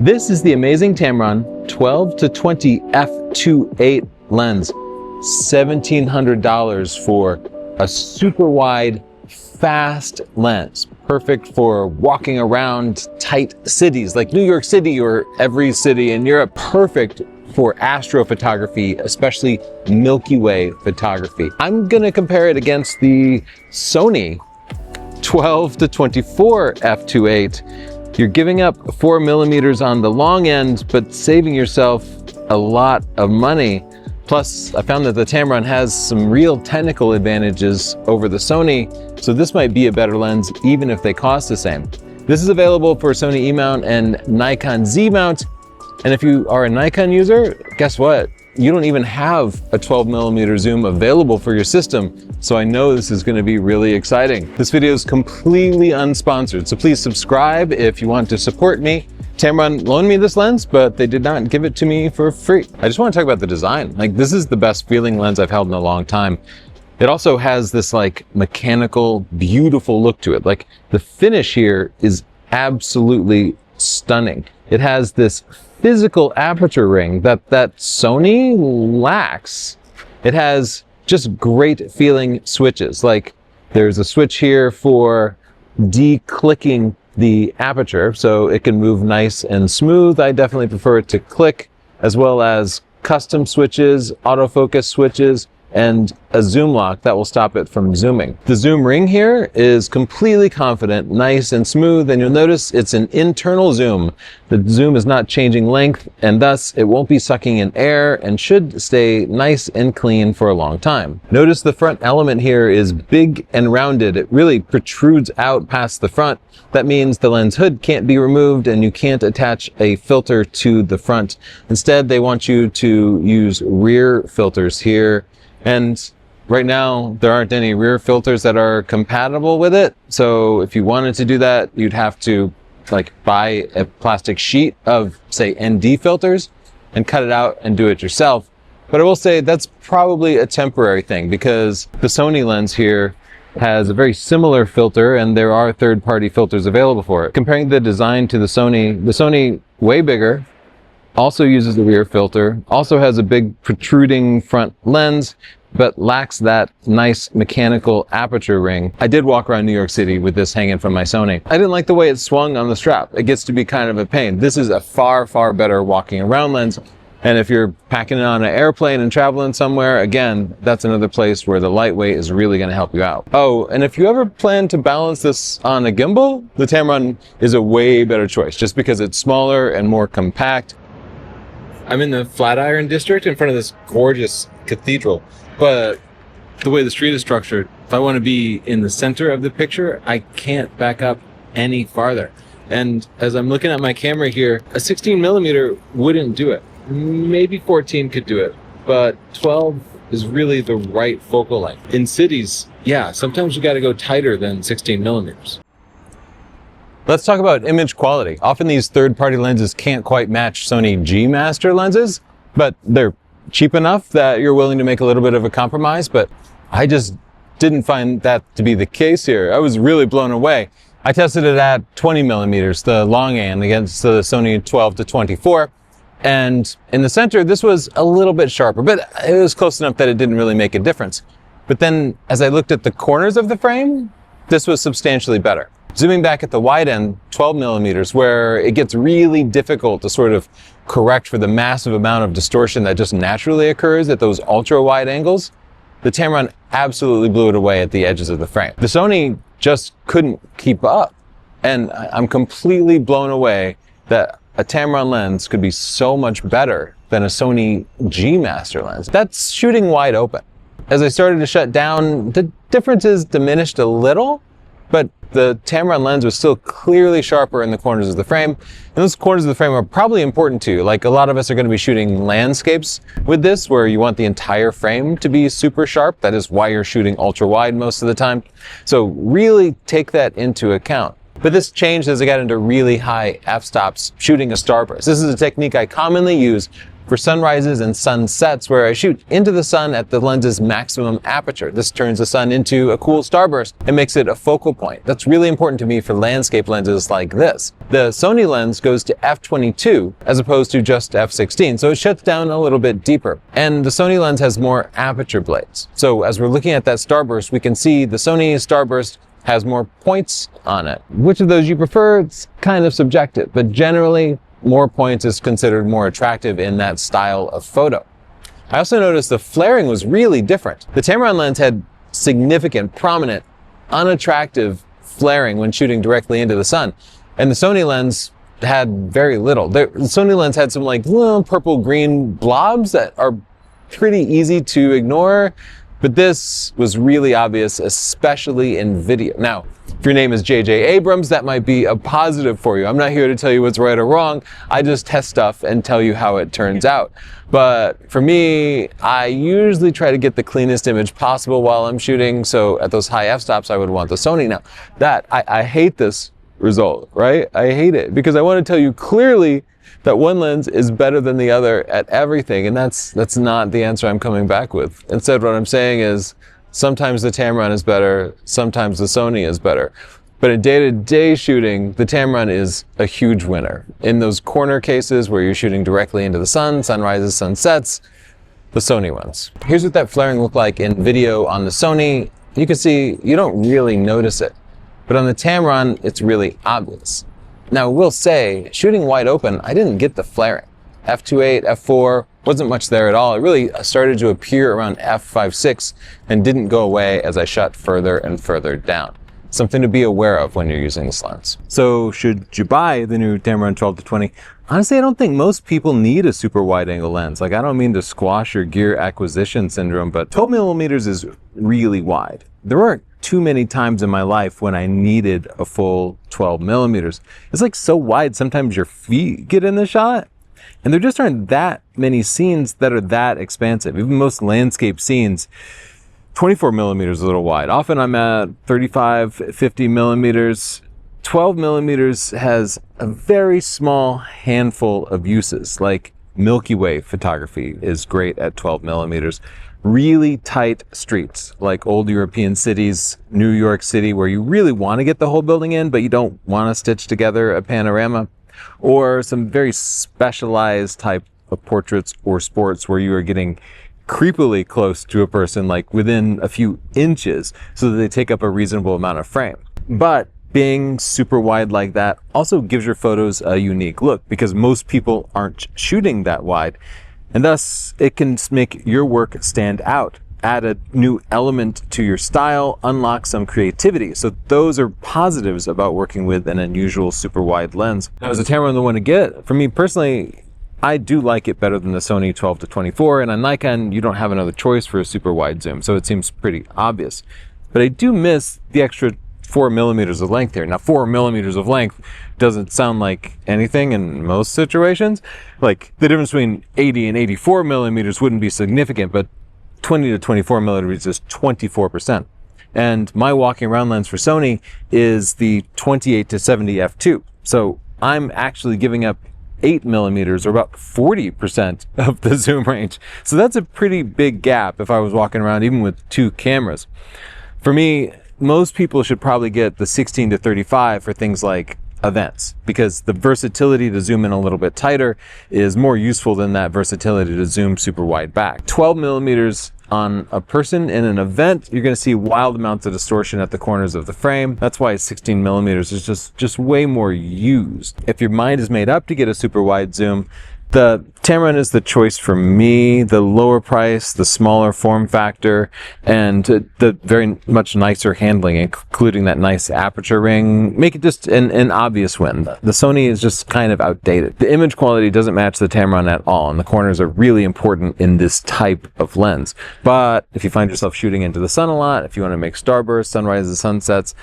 This is the amazing Tamron 12 to 20 f2.8 lens. $1,700 for a super wide, fast lens. Perfect for walking around tight cities like New York City or every city in Europe. Perfect for astrophotography, especially Milky Way photography. I'm gonna compare it against the Sony 12 to 24 f2.8. You're giving up 4 millimeters on the long end, but saving yourself a lot of money. Plus, I found that the Tamron has some real technical advantages over the Sony, so this might be a better lens even if they cost the same. This is available for Sony E-mount and Nikon Z-mount, and if you are a Nikon user, guess what? You don't even have a 12mm zoom available for your system, so I know this is going to be really exciting. This video is completely unsponsored, so please subscribe if you want to support me. Tamron loaned me this lens, but they did not give it to me for free. I just want to talk about the design. Like, this is the best feeling lens I've held in a long time. It also has this like mechanical, beautiful look to it. Like, the finish here is absolutely stunning. It has this physical aperture ring that Sony lacks. It has just great feeling switches. Like, there's a switch here for de-clicking the aperture, so it can move nice and smooth. I definitely prefer it to click, as well as custom switches, autofocus switches, and a zoom lock that will stop it from zooming. The zoom ring here is completely confident, nice and smooth, and you'll notice it's an internal zoom. The zoom is not changing length, and thus it won't be sucking in air and should stay nice and clean for a long time. Notice the front element here is big and rounded. It really protrudes out past the front. That means the lens hood can't be removed and you can't attach a filter to the front. Instead, they want you to use rear filters here. And right now, there aren't any rear filters that are compatible with it. So if you wanted to do that, you'd have to like buy a plastic sheet of, say, ND filters and cut it out and do it yourself. But I will say that's probably a temporary thing, because the Sony lens here has a very similar filter and there are third-party filters available for it. Comparing the design to the Sony way bigger, also uses the rear filter, also has a big protruding front lens, but lacks that nice mechanical aperture ring. I did walk around New York City with this hanging from my Sony. I didn't like the way it swung on the strap. It gets to be kind of a pain. This is a far, far better walking around lens. And if you're packing it on an airplane and traveling somewhere, again, that's another place where the lightweight is really going to help you out. Oh, and if you ever plan to balance this on a gimbal, the Tamron is a way better choice, just because it's smaller and more compact. I'm in the Flatiron district in front of this gorgeous cathedral, but the way the street is structured, if I want to be in the center of the picture, I can't back up any farther. And as I'm looking at my camera here, a 16mm wouldn't do it. Maybe 14 could do it, but 12 is really the right focal length. In cities, yeah, sometimes you got to go tighter than 16mm. Let's talk about image quality. Often these third-party lenses can't quite match Sony G Master lenses, but they're cheap enough that you're willing to make a little bit of a compromise. But I just didn't find that to be the case here. I was really blown away. I tested it at 20mm, the long end, against the Sony 12 to 24. And in the center, this was a little bit sharper, but it was close enough that it didn't really make a difference. But then as I looked at the corners of the frame, this was substantially better. Zooming back at the wide end, 12mm, where it gets really difficult to sort of correct for the massive amount of distortion that just naturally occurs at those ultra wide angles, the Tamron absolutely blew it away at the edges of the frame. The Sony just couldn't keep up. And I'm completely blown away that a Tamron lens could be so much better than a Sony G Master lens. That's shooting wide open. As I started to shut down, the differences diminished a little, but the Tamron lens was still clearly sharper in the corners of the frame. And those corners of the frame are probably important too. Like, a lot of us are going to be shooting landscapes with this, where you want the entire frame to be super sharp. That is why you're shooting ultra wide most of the time. So really take that into account. But this changed as I got into really high f-stops shooting a starburst. This is a technique I commonly use for sunrises and sunsets, where I shoot into the sun at the lens's maximum aperture. This turns the sun into a cool starburst and makes it a focal point. That's really important to me for landscape lenses like this. The Sony lens goes to f/22 as opposed to just f/16, so it shuts down a little bit deeper. And the Sony lens has more aperture blades. So as we're looking at that starburst, we can see the Sony starburst has more points on it. Which of those you prefer? It's kind of subjective, but generally more points is considered more attractive in that style of photo. I also noticed the flaring was really different. The Tamron lens had significant, prominent, unattractive flaring when shooting directly into the sun, and the Sony lens had very little. The Sony lens had some like little purple-green blobs that are pretty easy to ignore, but this was really obvious, especially in video. Now, if your name is J.J. Abrams, that might be a positive for you. I'm not here to tell you what's right or wrong. I just test stuff and tell you how it turns out. But for me, I usually try to get the cleanest image possible while I'm shooting. So at those high f-stops, I would want the Sony. Now, I hate this result, right? I hate it because I want to tell you clearly that one lens is better than the other at everything, and that's not the answer I'm coming back with. Instead, what I'm saying is sometimes the Tamron is better, sometimes the Sony is better. But in day-to-day shooting, the Tamron is a huge winner. In those corner cases where you're shooting directly into the sun, sunrises, sunsets, the Sony ones. Here's what that flaring looked like in video on the Sony. You can see you don't really notice it, but on the Tamron, it's really obvious. Now, I will say, shooting wide open, I didn't get the flaring. f/28, f/4, wasn't much there at all. It really started to appear around f/5.6 and didn't go away as I shot further and further down. Something to be aware of when you're using this lens. So, should you buy the new Tamron 12-20? Honestly, I don't think most people need a super wide angle lens. Like, I don't mean to squash your gear acquisition syndrome, but 12 millimeters is really wide. There weren't too many times in my life when I needed a full 12 millimeters. It's like so wide, sometimes your feet get in the shot. And there just aren't that many scenes that are that expansive. Even most landscape scenes, 24 millimeters is a little wide. Often I'm at 35, 50 millimeters. 12 millimeters has a very small handful of uses, like Milky Way photography is great at 12 millimeters. Really tight streets, like old European cities, New York City, where you really want to get the whole building in, but you don't want to stitch together a panorama. Or some very specialized type of portraits or sports where you are getting creepily close to a person, like within a few inches, so that they take up a reasonable amount of frame. But being super wide like that also gives your photos a unique look because most people aren't shooting that wide. And thus, it can make your work stand out, add a new element to your style, unlock some creativity. So those are positives about working with an unusual super wide lens. Now, is the Tamron the one to get? For me personally, I do like it better than the Sony 12-24, and on Nikon, you don't have another choice for a super wide zoom, so it seems pretty obvious. But I do miss the extra 4 millimeters of length here. Now, 4 millimeters of length doesn't sound like anything in most situations. Like, the difference between 80 and 84 millimeters wouldn't be significant, but 20 to 24 millimeters is 24%. And my walking around lens for Sony is the 28 to 70 f2. So I'm actually giving up 8 millimeters, or about 40% of the zoom range. So that's a pretty big gap if I was walking around even with two cameras. For me, most people should probably get the 16 to 35 for things like events, because the versatility to zoom in a little bit tighter is more useful than that versatility to zoom super wide back. 12 millimeters on a person in an event, you're going to see wild amounts of distortion at the corners of the frame. That's why 16 millimeters is just way more used. If your mind is made up to get a super wide zoom, the Tamron is the choice for me. The lower price, the smaller form factor, and the very much nicer handling, including that nice aperture ring, make it just an obvious win. The Sony is just kind of outdated. The image quality doesn't match the Tamron at all, and the corners are really important in this type of lens. But if you find yourself shooting into the sun a lot, if you want to make starbursts, sunrises, sunsets,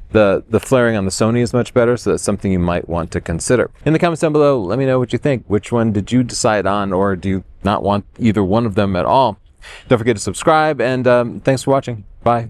the flaring on the Sony is much better, so that's something you might want to consider. In the comments down below, let me know what you think. Which one did you decide on, or do you not want either one of them at all? Don't forget to subscribe, and thanks for watching. Bye.